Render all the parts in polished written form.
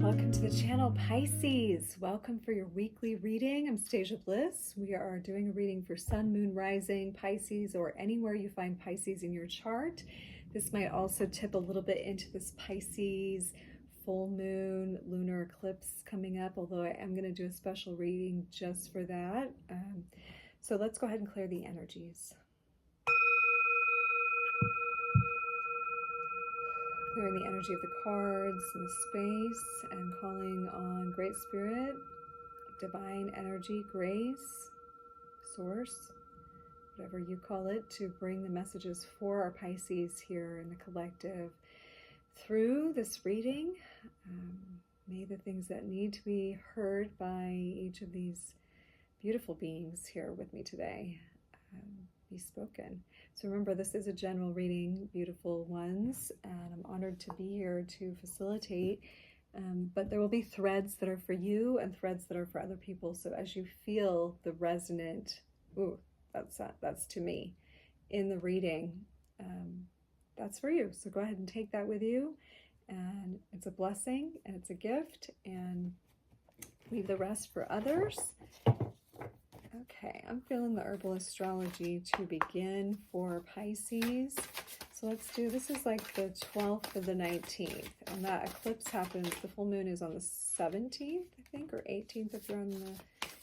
Welcome to the channel, Pisces. Welcome for your weekly reading. I'm Stasia Bliss. We are doing a reading for Sun, Moon, Rising, Pisces, or anywhere you find Pisces in your chart. This might also tip a little bit into this Pisces full moon lunar eclipse coming up, although I am going to do a special reading just for that. So let's go ahead and clear the energies. Clearing the energy of the cards and the space, and calling on Great Spirit, Divine Energy, Grace, Source, whatever you call it, to bring the messages for our Pisces here in the collective through this reading. May the things that need to be heard by each of these beautiful beings here with me today be spoken. So remember, this is a general reading, beautiful ones, and I'm honored to be here to facilitate. But there will be threads that are for you and threads that are for other people. So as you feel the resonant, ooh, that's to me, in the reading, that's for you. So go ahead and take that with you. And it's a blessing and it's a gift, and leave the rest for others. Okay, I'm feeling the Herbal Astrology to begin for Pisces. So let's do, this is like the 12th to the 19th, and that eclipse happens, the full moon is on the 17th, I think, or 18th if you're on the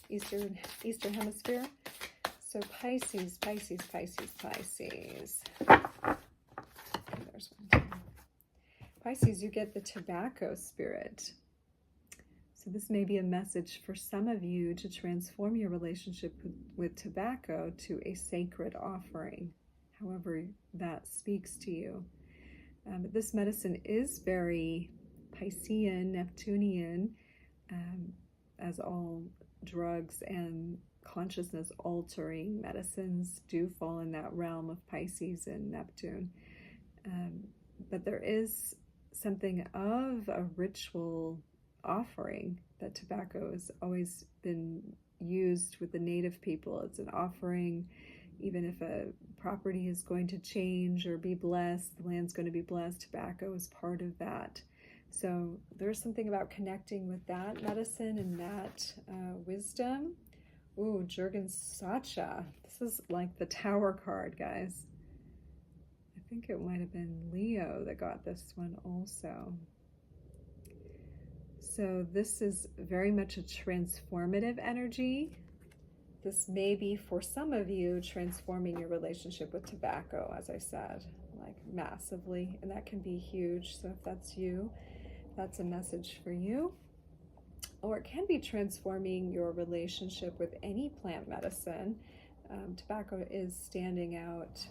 Eastern Hemisphere. So Pisces, Pisces, Pisces, Pisces. Okay, there's one time. Pisces, you get the tobacco spirit. So this may be a message for some of you to transform your relationship with tobacco to a sacred offering, however that speaks to you. But this medicine is very Piscean, Neptunian, as all drugs and consciousness-altering medicines do fall in that realm of Pisces and Neptune. But there is something of a ritual offering that tobacco has always been used with the native people. It's an offering, even if a property is going to change or be blessed, the land's going to be blessed, tobacco is part of that. So there's something about connecting with that medicine and that wisdom. Ooh, Jurgen Sacha. This is like the Tower card, guys. I think it might have been Leo that got this one also. So this is very much a transformative energy. This may be, for some of you, transforming your relationship with tobacco, as I said, like massively, and that can be huge. So if that's you, that's a message for you. Or it can be transforming your relationship with any plant medicine. Tobacco is standing out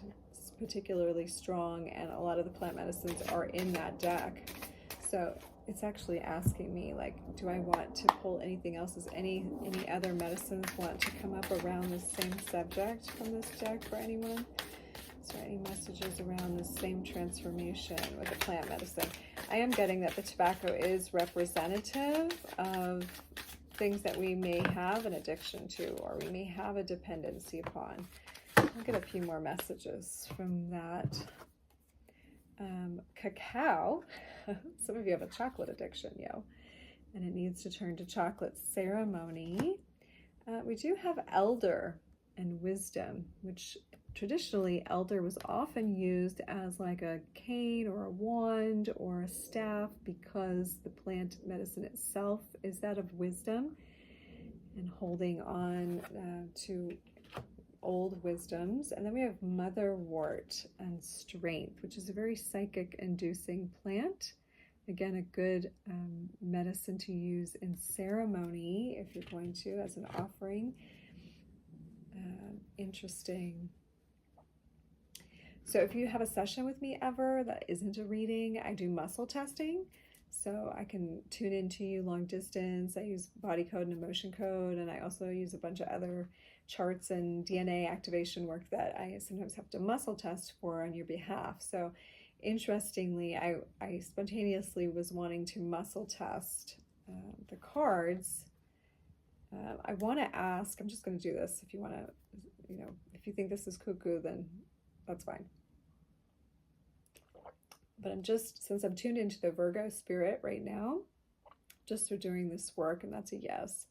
particularly strong, and a lot of the plant medicines are in that deck. So it's actually asking me, like, do I want to pull anything else? Does any other medicines want to come up around the same subject from this deck for anyone? Is there any messages around the same transformation with the plant medicine? I am getting that the tobacco is representative of things that we may have an addiction to, or we may have a dependency upon. I'll get a few more messages from that. Cacao. Some of you have a chocolate addiction, and it needs to turn to chocolate. Ceremony. We do have elder and wisdom, which traditionally elder was often used as like a cane or a wand or a staff, because the plant medicine itself is that of wisdom and holding on to old wisdoms. And then we have motherwort and strength, which is a very psychic inducing plant. Again, a good medicine to use in ceremony if you're going to, as an offering. Interesting. So if you have a session with me ever that isn't a reading, I do muscle testing. So I can tune into you long distance. I use body code and emotion code, and I also use a bunch of other charts and DNA activation work that I sometimes have to muscle test for on your behalf. So interestingly, I spontaneously was wanting to muscle test the cards. I want to ask, I'm just going to do this if you want to, if If you think this is cuckoo, then that's fine. But I'm just, since I'm tuned into the Virgo spirit right now, just for doing this work, and that's a yes,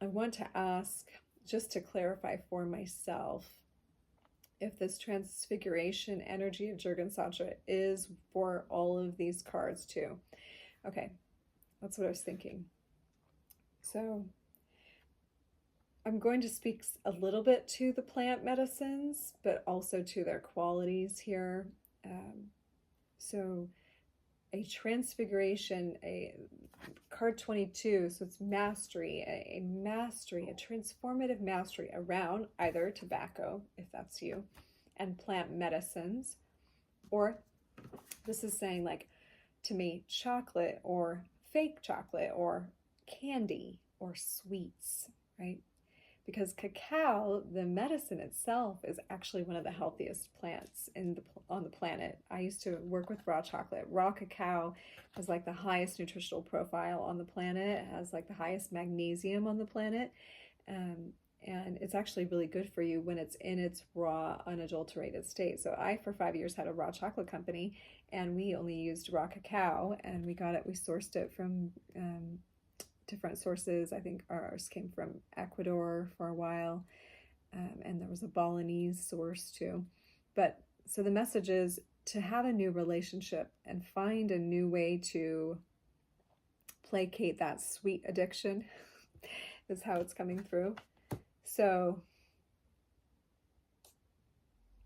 I want to ask, just to clarify for myself, if this transfiguration energy of Jurgen Sacha is for all of these cards too. Okay, that's what I was thinking. So I'm going to speak a little bit to the plant medicines, but also to their qualities here. So a transfiguration, a card 22, so it's mastery, a mastery, a transformative mastery around either tobacco, if that's you, and plant medicines, or this is saying, like, to me, chocolate or fake chocolate or candy or sweets, right? Because cacao, the medicine itself, is actually one of the healthiest plants on the planet. I used to work with raw chocolate. Raw cacao has like the highest nutritional profile on the planet. It has like the highest magnesium on the planet. And it's actually really good for you when it's in its raw, unadulterated state. So I, for 5 years, had a raw chocolate company, and we only used raw cacao, and we sourced it from different sources. I think ours came from Ecuador for a while, and there was a Balinese source too. But so the message is to have a new relationship and find a new way to placate that sweet addiction is how it's coming through. So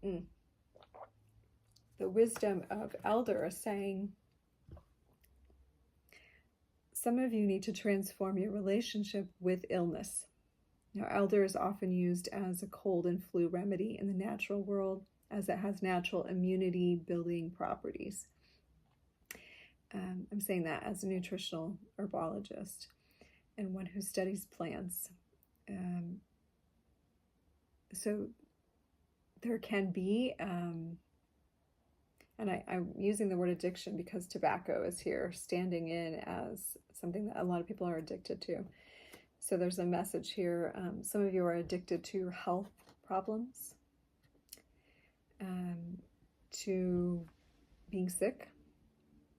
the wisdom of Elder is saying, some of you need to transform your relationship with illness. Now, Elder is often used as a cold and flu remedy in the natural world, as it has natural immunity building properties. I'm saying that as a nutritional herbologist and one who studies plants. So there can be, and I'm using the word addiction because tobacco is here standing in as something that a lot of people are addicted to. So there's a message here. Some of you are addicted to health problems, to being sick.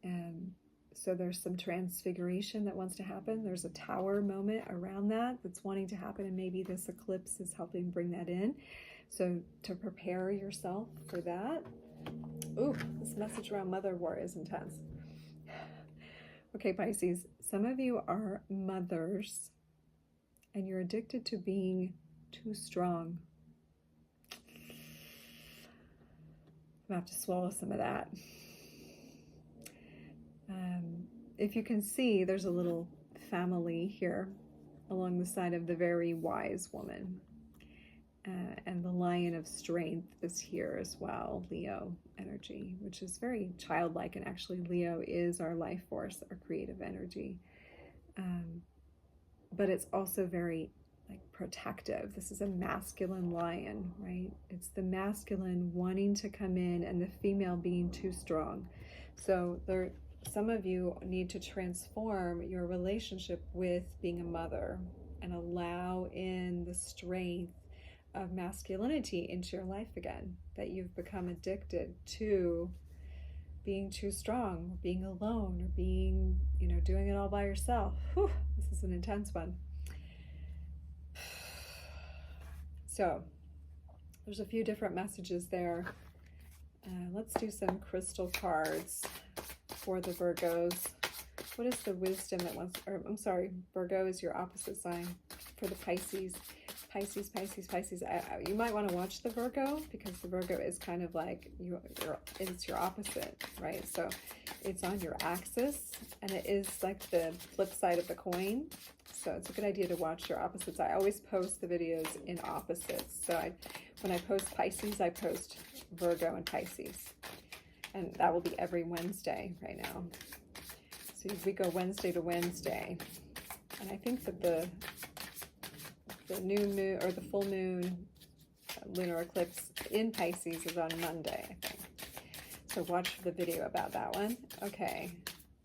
And so there's some transfiguration that wants to happen. There's a tower moment around that's wanting to happen, and maybe this eclipse is helping bring that in. So to prepare yourself for that. Ooh, this message around mother war is intense. Okay, Pisces, some of you are mothers and you're addicted to being too strong. I'm gonna have to swallow some of that. If you can see, there's a little family here along the side of the very wise woman. And the lion of strength is here as well, Leo energy, which is very childlike. And actually, Leo is our life force, our creative energy. But it's also very protective. This is a masculine lion, right? It's the masculine wanting to come in and the female being too strong. So some of you need to transform your relationship with being a mother and allow in the strength of masculinity into your life again, that you've become addicted to being too strong, or being alone, or being, doing it all by yourself. Whew, this is an intense one. So there's a few different messages there. Let's do some crystal cards for the Virgos. What is the wisdom that wants, or I'm sorry, Virgo is your opposite sign for the Pisces. Pisces. You might want to watch the Virgo, because the Virgo is kind of like it's your opposite, right? So it's on your axis, and it is like the flip side of the coin. So it's a good idea to watch your opposites. I always post the videos in opposites. So when I post Pisces, I post Virgo and Pisces, and that will be every Wednesday right now. So we go Wednesday to Wednesday, and I think that the new moon, or the full moon lunar eclipse in Pisces is on Monday, I think. So watch the video about that one. Okay,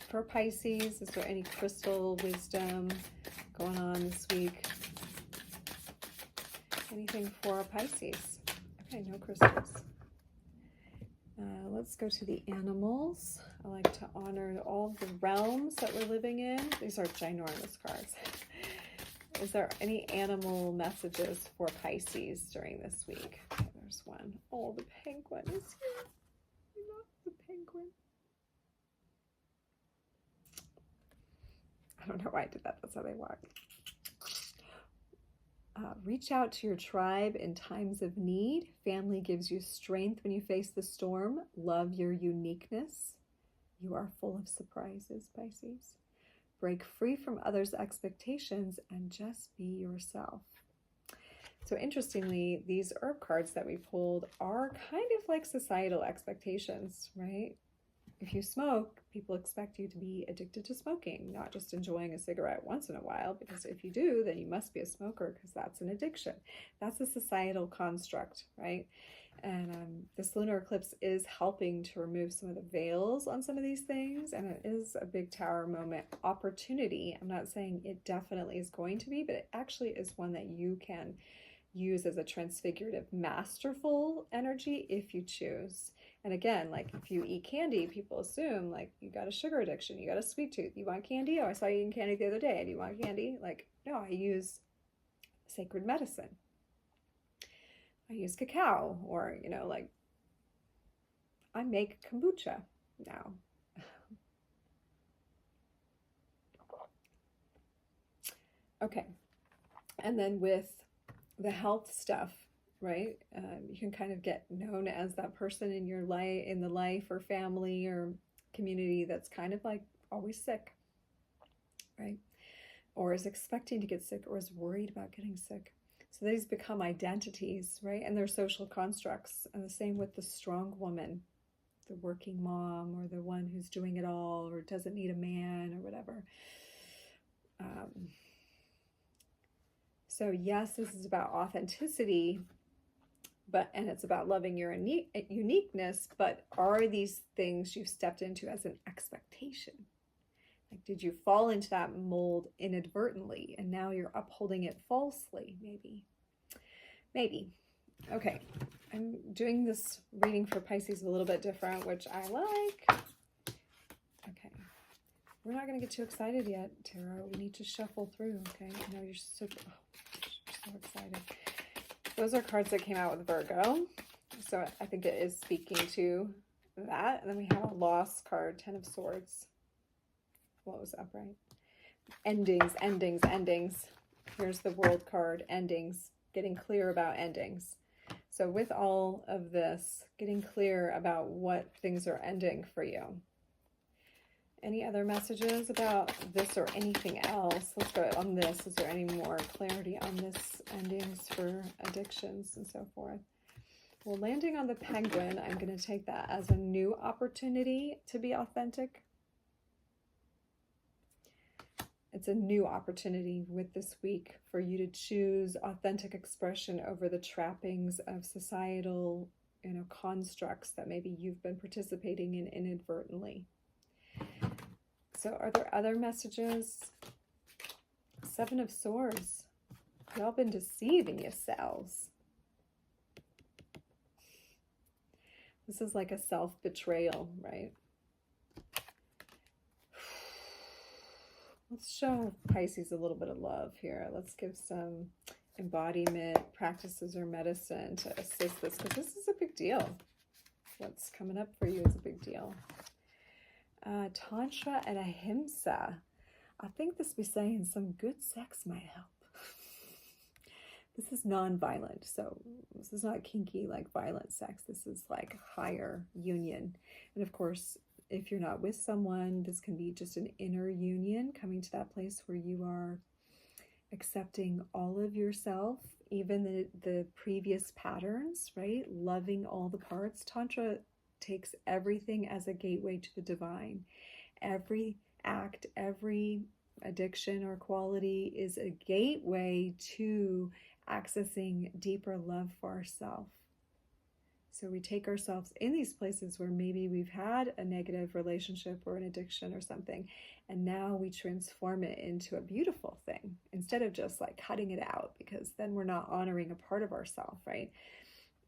for Pisces, is there any crystal wisdom going on this week? Anything for Pisces? Okay, no crystals. Let's go to the animals. I like to honor all the realms that we're living in. These are ginormous cards. Is there any animal messages for Pisces during this week? Okay, there's one. Oh, the penguin is here. I love the penguin. I don't know why I did that. That's how they walk. Reach out to your tribe in times of need. Family gives you strength when you face the storm. Love your uniqueness. You are full of surprises, Pisces. Break free from others' expectations and just be yourself. So interestingly, these herb cards that we pulled are kind of like societal expectations, right? If you smoke, people expect you to be addicted to smoking, not just enjoying a cigarette once in a while, because if you do, then you must be a smoker because that's an addiction. That's a societal construct, right? And this lunar eclipse is helping to remove some of the veils on some of these things, and it is a big tower moment opportunity. I'm not saying it definitely is going to be, but it actually is one that you can use as a transfigurative, masterful energy if you choose. And again, like if you eat candy, people assume like you got a sugar addiction, you got a sweet tooth, you want candy? Oh, I saw you eating candy the other day. Do you want candy? Like, no, I use sacred medicine. I use cacao, or, you know, like I make kombucha now. Okay. And then with the health stuff, right? You can kind of get known as that person in your life, in the life or family or community that's kind of like always sick, right? Or is expecting to get sick, or is worried about getting sick. So these become identities, right? And they're social constructs. And the same with the strong woman, the working mom, or the one who's doing it all, or doesn't need a man, or whatever. So yes, this is about authenticity, and it's about loving your uniqueness, but are these things you've stepped into as an expectation? Like, did you fall into that mold inadvertently, and now you're upholding it falsely? Maybe. Okay, I'm doing this reading for Pisces a little bit different, which I like. Okay, we're not going to get too excited yet, Tara. We need to shuffle through, okay? I know you're so excited. Those are cards that came out with Virgo, so I think it is speaking to that. And then we have a lost card, 10 of Swords. What was upright? Endings, endings, endings. Here's the World card, endings, getting clear about endings. So with all of this, getting clear about what things are ending for you. Any other messages about this or anything else? Let's go on this. Is there any more clarity on this endings for addictions and so forth? Well, landing on the penguin, I'm going to take that as a new opportunity to be authentic. It's a new opportunity with this week for you to choose authentic expression over the trappings of societal, constructs that maybe you've been participating in inadvertently. So are there other messages? 7 of Swords. Y'all been deceiving yourselves. This is like a self-betrayal, right? Let's show Pisces a little bit of love here. Let's give some embodiment practices or medicine to assist this, because this is a big deal. What's coming up for you is a big deal. Tantra and Ahimsa. I think this be saying some good sex might help. This is non-violent, so this is not kinky like violent sex. This is like higher union. And of course, if you're not with someone, this can be just an inner union, coming to that place where you are accepting all of yourself, even the previous patterns, right? Loving all the parts. Tantra takes everything as a gateway to the divine. Every act, every addiction or quality is a gateway to accessing deeper love for ourselves. So we take ourselves in these places where maybe we've had a negative relationship or an addiction or something, and now we transform it into a beautiful thing instead of just like cutting it out, because then we're not honoring a part of ourselves, right?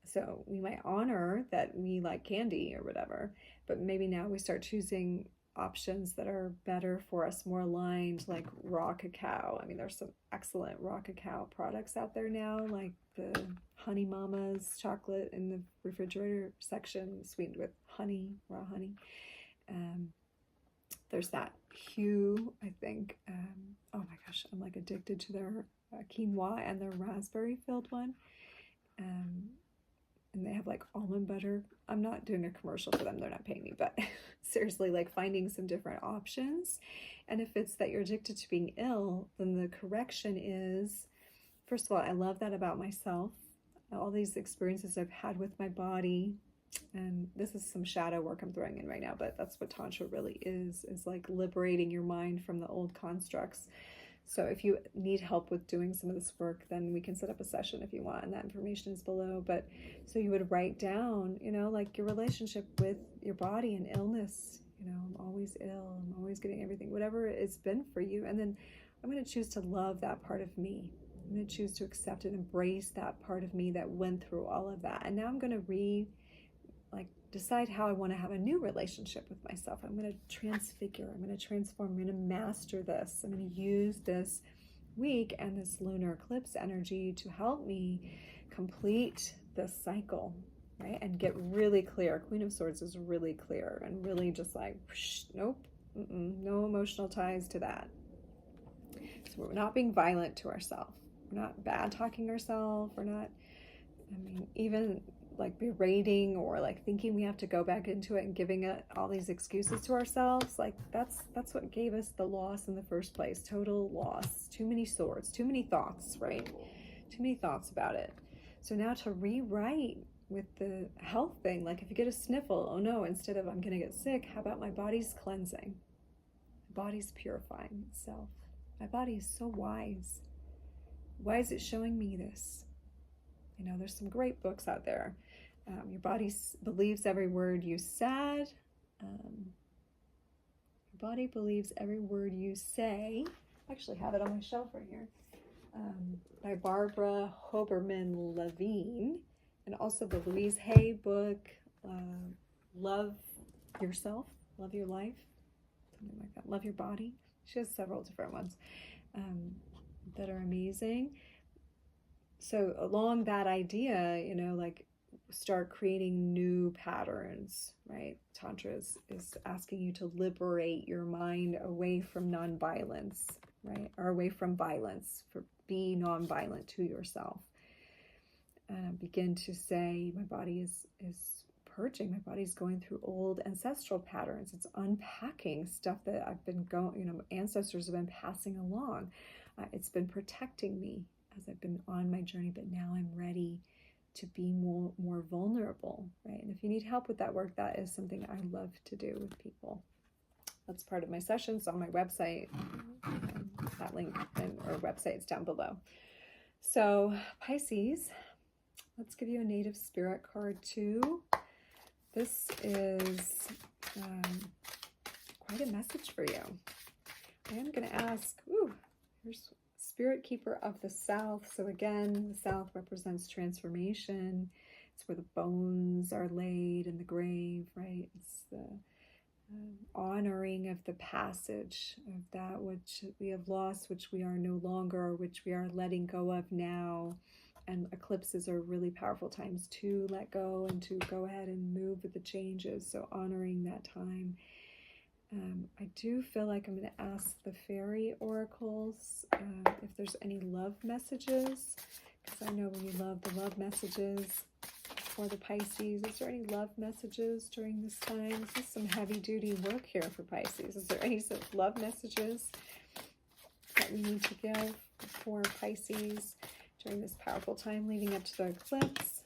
So we might honor that we like candy or whatever, but maybe now we start choosing options that are better for us, more aligned, like raw cacao. I mean, there's some excellent raw cacao products out there now, like the Honey Mama's chocolate in the refrigerator section, sweetened with honey, raw honey. There's that Hue, I think. Oh my gosh, I'm like addicted to their quinoa and their raspberry filled one. And they have like almond butter. I'm not doing a commercial for them, they're not paying me, but seriously, like finding some different options. And if it's that you're addicted to being ill, then the correction is, first of all, I love that about myself. All these experiences I've had with my body, and this is some shadow work I'm throwing in right now, but that's what Tantra really is like liberating your mind from the old constructs. So if you need help with doing some of this work, then we can set up a session if you want, and that information is below. But so you would write down, you know, like your relationship with your body and illness. You know, I'm always ill, I'm always getting everything, whatever it's been for you. And then I'm going to choose to love that part of me. I'm going to choose to accept and embrace that part of me that went through all of that. And now I'm going to decide how I want to have a new relationship with myself. I'm going to transfigure, I'm going to transform, I'm going to master this. I'm going to use this week and this lunar eclipse energy to help me complete this cycle, right? And get really clear. Queen of Swords is really clear and really just like, nope, no emotional ties to that. So we're not being violent to ourselves. We're not bad talking ourselves. We're not, even like berating or like thinking we have to go back into it and giving it all these excuses to ourselves. Like that's what gave us the loss in the first place. Total loss. Too many swords, too many thoughts, right? Too many thoughts about it. So now to rewrite with the health thing, like if you get a sniffle, oh no, instead of I'm gonna get sick, how about my body's cleansing? My body's purifying itself. My body is so wise. Why is it showing me this? You know, there's some great books out there. Your body believes every word you said. Your body believes every word you say. I actually have it on my shelf right here. By Barbara Hoberman-Levine. And also the Louise Hay book, Love Yourself, Love Your Life, something like that. Love Your Body. She has several different ones that are amazing. So along that idea, you know, like start creating new patterns, right? Tantra is asking you to liberate your mind away from nonviolence, right? Or away from violence, be nonviolent to yourself. Begin to say, my body is purging, my body's going through old ancestral patterns. It's unpacking stuff that I've been ancestors have been passing along. It's been protecting me as I've been on my journey, but now I'm ready to be more vulnerable, right? And if you need help with that work, that is something I love to do with people. That's part of my sessions on my website. That link or website is down below. So Pisces, let's give you a native spirit card too. This is quite a message for you. I am going to ask, here's Spirit Keeper of the South. So again, the South represents transformation. It's where the bones are laid in the grave, right? It's the honoring of the passage of that which we have lost, which we are no longer, which we are letting go of now. And eclipses are really powerful times to let go and to go ahead and move with the changes. So honoring that time. I do feel like I'm going to ask the fairy oracles if there's any love messages, because I know we love the love messages for the Pisces. Is there any love messages during this time? This is some heavy duty work here for Pisces. Is there any sort of love messages that we need to give for Pisces during this powerful time leading up to the eclipse?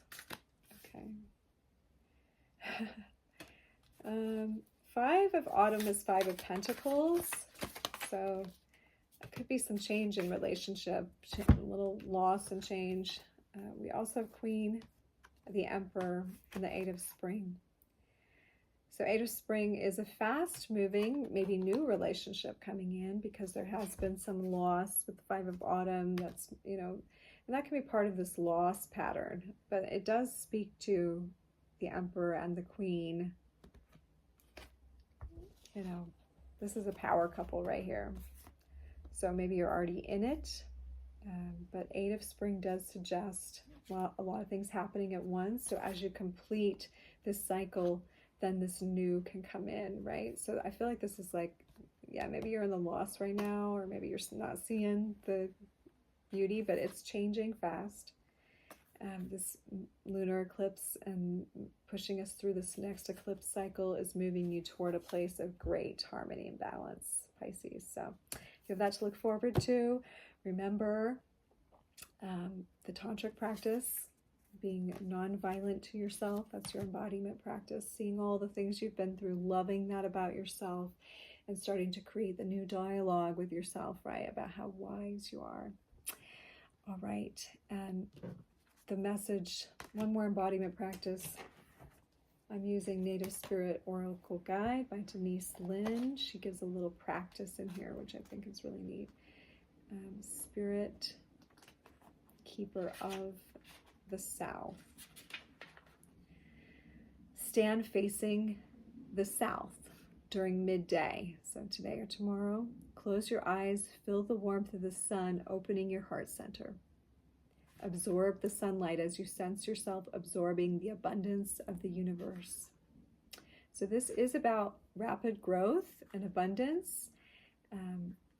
Okay. 5 of Autumn is 5 of Pentacles, so it could be some change in relationship, a little loss and change. We also have Queen the Emperor, and the Eight of Spring. So Eight of Spring is a fast-moving, maybe new relationship coming in because there has been some loss with the Five of Autumn. That's, you know, and that can be part of this loss pattern. But it does speak to the Emperor and the Queen. You know, this is a power couple right here. So maybe you're already in it. But Eight of Spring does suggest, well, a lot of things happening at once. So as you complete this cycle, then this new can come in, right? So I feel like this is like, yeah, maybe you're in the loss right now, or maybe you're not seeing the beauty, but it's changing fast. This lunar eclipse and pushing us through this next eclipse cycle is moving you toward a place of great harmony and balance, Pisces. So you have that to look forward to. Remember the tantric practice, being non-violent to yourself. That's your embodiment practice, seeing all the things you've been through, loving that about yourself, and starting to create the new dialogue with yourself, right, about how wise you are. All right, and the message, one more embodiment practice. I'm using Native Spirit Oracle Guide by Denise Linn. She gives a little practice in here, which I think is really neat. Spirit Keeper of the South. Stand facing the south during midday, so today or tomorrow. Close your eyes, feel the warmth of the sun opening your heart center. Absorb the sunlight as you sense yourself absorbing the abundance of the universe. So this is about rapid growth and abundance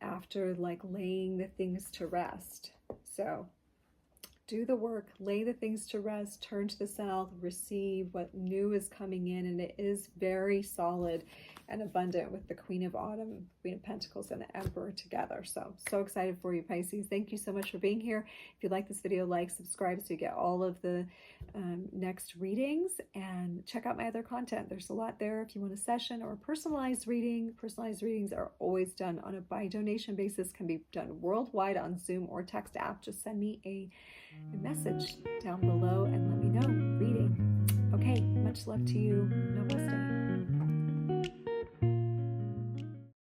after like laying the things to rest. So do the work, lay the things to rest, turn to the south, receive what new is coming in, and it is very solid and abundant with the Queen of Autumn, Queen of Pentacles, and the Emperor together. So excited for you, Pisces. Thank you so much for being here. If you like this video, like, subscribe so you get all of the next readings, and check out my other content. There's a lot there if you want a session or a personalized reading. Personalized readings are always done on a by donation basis, can be done worldwide on Zoom or text app. Just send me a message down below and let me know. Reading. Okay, much love to you. Namaste.